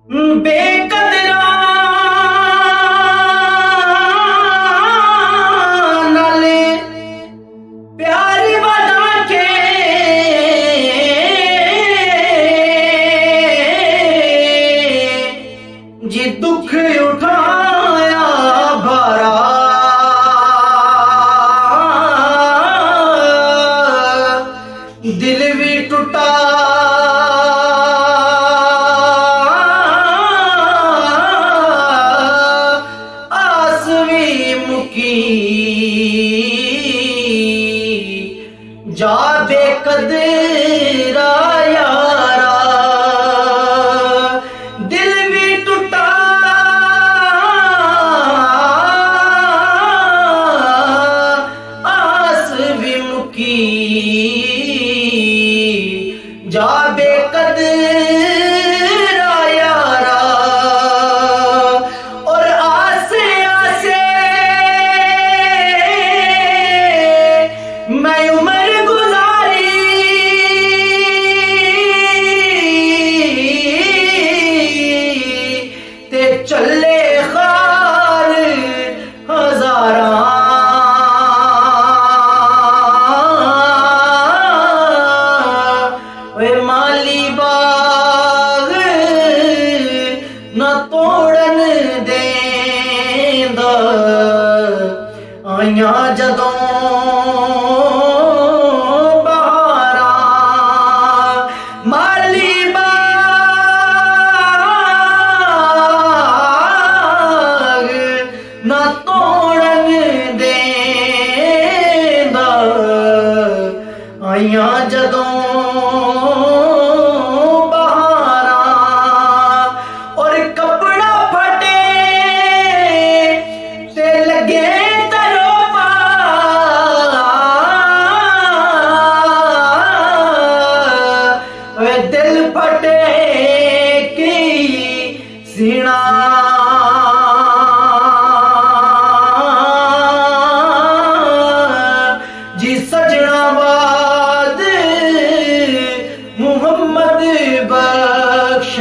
बेकदरा नाले प्यारी बना के जी दुख उठाया भरा दिल भी टूटा आस भी मुकी जा बेकदरा यारा दिल भी टूटा आस भी मुकी जा बेकदरा यारा और आसे आसे मैं उम्र गुजारी ते चले खार हजारा माली बाग न तोड़न देंदा आइया जदों बहारा माली बाग न तोड़न देंदा आइया जदों दिल फटे की सीना जी सजना बाद मोहम्मद बख्श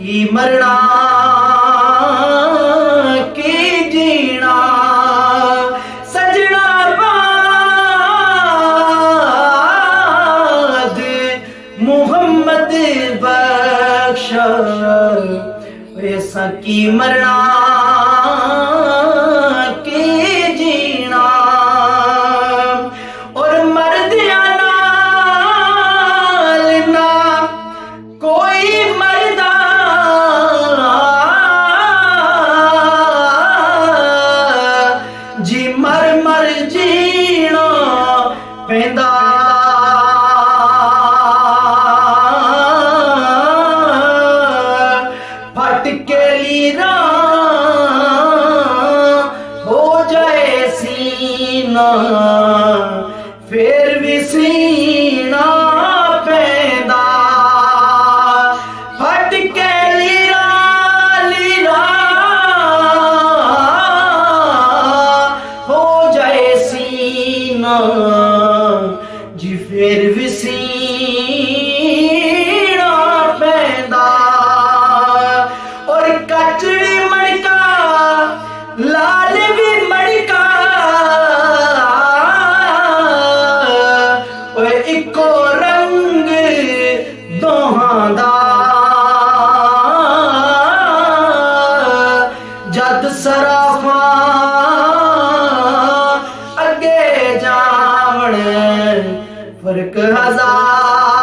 की मरना की जीना सजना मोहम्मद बख्श ऐसा की मरना की जीना और मर्दिया नाल ना कोई मरदा जी मर मर जीना पैंदा के लीरा हो जाए सीना फिर भी सीना पैदा फट के लीरा लीरा हो जाए सीना जी फिर भी सीना पैदा कचड़ी मड़का लाल भी मड़का इको रंग दोहां दा जद सराफा अगे जावण फर्क हजार